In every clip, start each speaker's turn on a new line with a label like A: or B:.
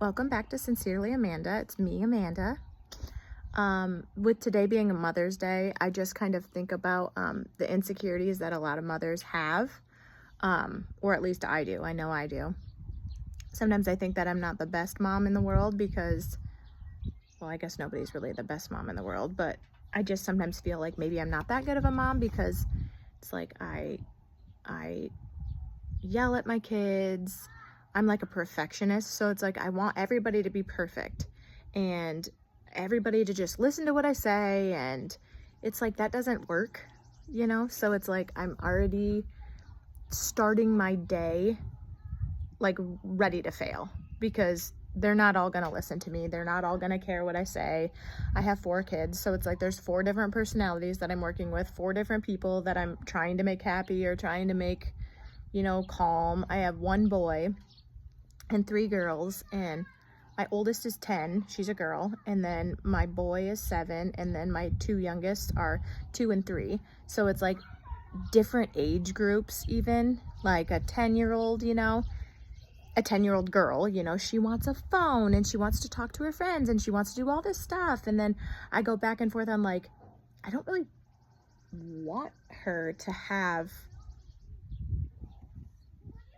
A: Welcome back to Sincerely Amanda. It's me, Amanda. With today being a Mother's Day, I just kind of think about the insecurities that a lot of mothers have, or at least I do. I know I do. Sometimes I think that I'm not the best mom in the world because, well, I guess nobody's really the best mom in the world, but I just sometimes feel like maybe I'm not that good of a mom because it's like I yell at my kids. I'm like a perfectionist, so it's like I want everybody to be perfect and everybody to just listen to what I say, and it's like that doesn't work, So it's like I'm already starting my day like ready to fail because they're not all going to listen to me. They're not all going to care what I say. I have 4 kids, so it's like there's 4 different personalities that I'm working with, 4 different people that I'm trying to make happy or trying to make calm. I have 1 boy and 3 girls, and my oldest is 10, she's a girl, and then my boy is 7, and then my 2 youngest are 2 and 3. So it's like different age groups, even like a 10-year-old, a 10-year-old girl, she wants a phone and she wants to talk to her friends and she wants to do all this stuff. And then I go back and forth on like, I don't really want her to have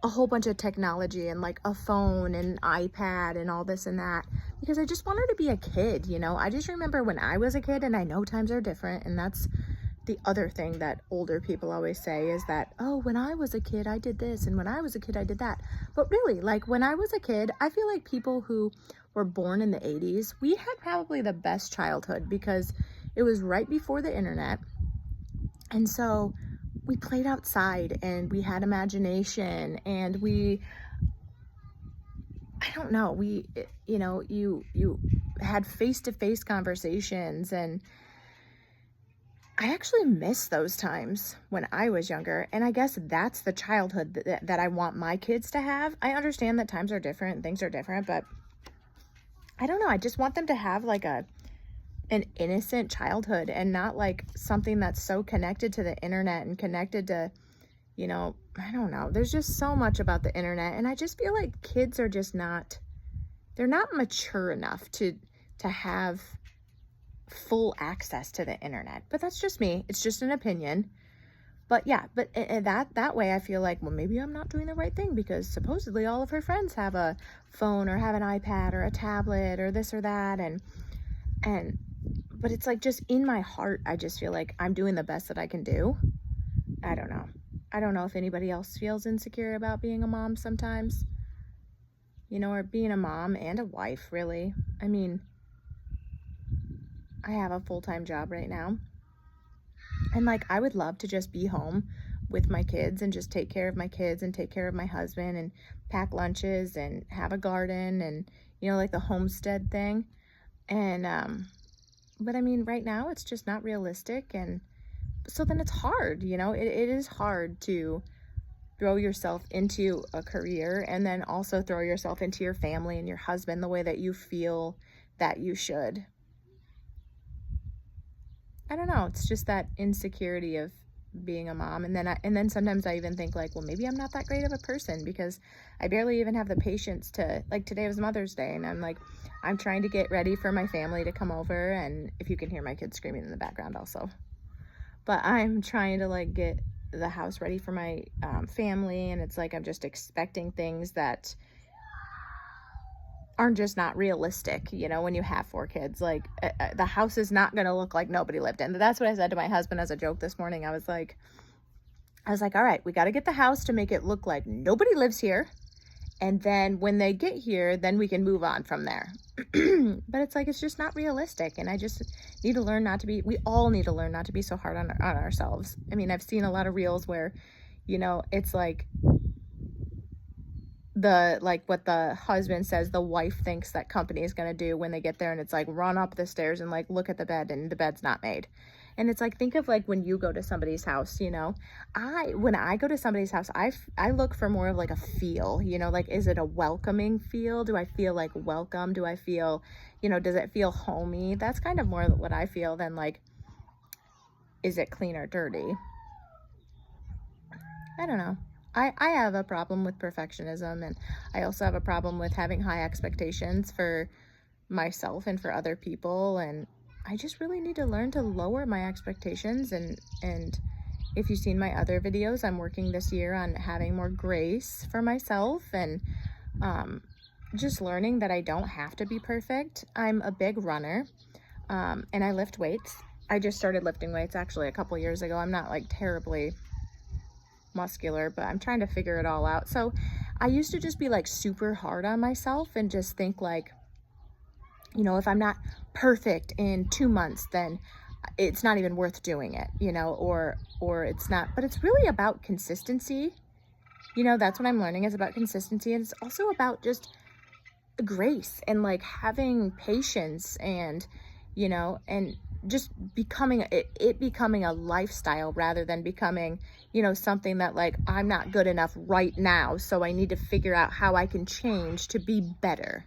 A: a whole bunch of technology and like a phone and iPad and all this and that because I just want her to be a kid, I just remember when I was a kid, and I know times are different, and that's the other thing that older people always say is that, oh, when I was a kid I did this, and when I was a kid I did that. But really, like when I was a kid, I feel like people who were born in the 80s, we had probably the best childhood because it was right before the internet. And so we played outside and we had imagination, and I don't know, you had face-to-face conversations, and I actually miss those times when I was younger. And I guess that's the childhood that I want my kids to have. I understand that times are different, things are different, but I don't know. I just want them to have like an innocent childhood and not like something that's so connected to the internet and connected to, I don't know. There's just so much about the internet, and I just feel like kids are just they're not mature enough to have full access to the internet. But that's just me. It's just an opinion. But yeah, but that way I feel like, well, maybe I'm not doing the right thing because supposedly all of her friends have a phone or have an iPad or a tablet or this or that, and but it's like just in my heart, I just feel like I'm doing the best that I can do. I don't know. I don't know if anybody else feels insecure about being a mom sometimes, or being a mom and a wife, really. I mean, I have a full-time job right now, and like I would love to just be home with my kids and just take care of my kids and take care of my husband and pack lunches and have a garden and, like the homestead thing. And, but I mean, right now it's just not realistic. And so then it's hard, it is hard to throw yourself into a career and then also throw yourself into your family and your husband the way that you feel that you should. I don't know. It's just that insecurity of being a mom. And then sometimes I even think like, well, maybe I'm not that great of a person because I barely even have the patience to, like, today was Mother's Day, and I'm like, I'm trying to get ready for my family to come over. And if you can hear my kids screaming in the background also, but I'm trying to like get the house ready for my family. And it's like, I'm just expecting things that are just not realistic, when you have 4 kids. Like, the house is not going to look like nobody lived in. That's what I said to my husband as a joke this morning. I was like, all right, we got to get the house to make it look like nobody lives here. And then when they get here, then we can move on from there. But it's like, it's just not realistic. And I just need to learn not to be, we all need to learn not to be so hard on ourselves. I mean, I've seen a lot of reels where, it's like, what the husband says the wife thinks that company is going to do when they get there, and it's like, run up the stairs and like look at the bed, and the bed's not made. And it's like, think of like when you go to somebody's house, when I go to somebody's house, I look for more of like a feel, like, is it a welcoming feel? Do I feel like welcome? Do I feel, does it feel homey? That's kind of more what I feel than like, is it clean or dirty? I don't know. I have a problem with perfectionism, and I also have a problem with having high expectations for myself and for other people, and I just really need to learn to lower my expectations. And if you've seen my other videos, I'm working this year on having more grace for myself, and um, just learning that I don't have to be perfect. I'm a big runner, and I lift weights. I just started lifting weights actually a couple years ago. I'm not like terribly muscular, but I'm trying to figure it all out. So I used to just be like super hard on myself and just think like, you know, if I'm not perfect in 2 months, then it's not even worth doing it, you know, or it's not. But it's really about consistency. You know, that's what I'm learning, is about consistency. And it's also about just grace and like having patience, and you know, and just becoming it becoming a lifestyle rather than becoming, you know, something that like I'm not good enough right now, so I need to figure out how I can change to be better.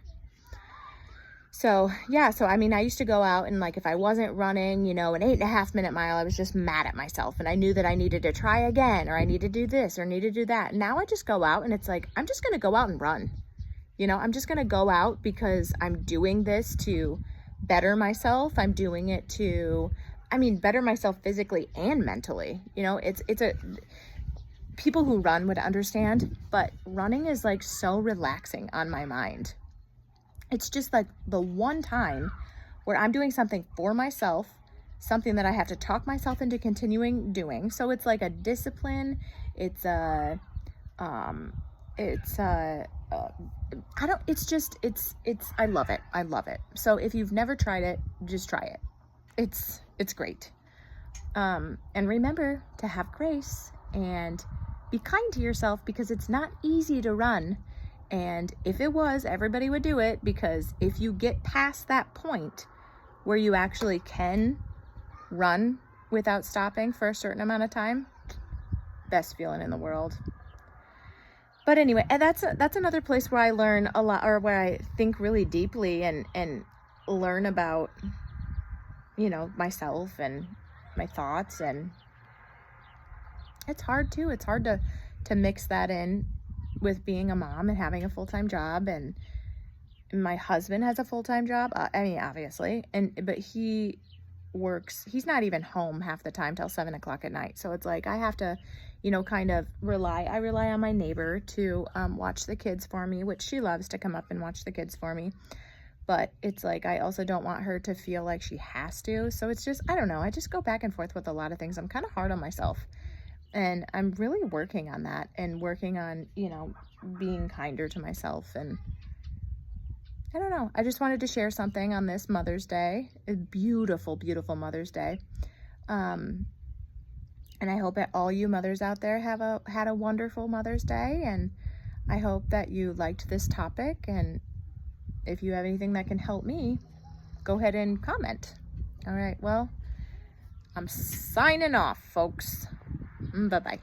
A: So yeah, so I mean, I used to go out and like if I wasn't running, you know, an 8.5 minute mile, I was just mad at myself, and I knew that I needed to try again, or I need to do this or need to do that. Now I just go out and it's like I'm just gonna go out and run. You know, I'm just going to go out because I'm doing this to better myself. I'm doing it to, I mean, better myself physically and mentally. You know, it's a, people who run would understand, but running is like so relaxing on my mind. It's just like the one time where I'm doing something for myself, something that I have to talk myself into continuing doing. So it's like a discipline. It's a, it's I don't, I love it. I love it. So if you've never tried it, just try it. It's great. And remember to have grace and be kind to yourself, because it's not easy to run. And if it was, everybody would do it, because if you get past that point where you actually can run without stopping for a certain amount of time, best feeling in the world. But anyway, and that's another place where I learn a lot, or where I think really deeply and learn about, you know, myself and my thoughts. And it's hard too. It's hard to mix that in with being a mom and having a full-time job. And my husband has a full-time job. I mean, obviously, but he works, he's not even home half the time till 7 o'clock at night. So it's like I have to, you know, kind of rely on my neighbor to watch the kids for me, which she loves to come up and watch the kids for me. But it's like I also don't want her to feel like she has to. So it's just, I don't know, I just go back and forth with a lot of things. I'm kind of hard on myself, and I'm really working on that, and working on, you know, being kinder to myself. And I don't know, I just wanted to share something on this Mother's Day, a beautiful, beautiful Mother's Day. And I hope that all you mothers out there had a wonderful Mother's Day, and I hope that you liked this topic. And if you have anything that can help me, go ahead and comment. All right, well, I'm signing off, folks. Bye-bye.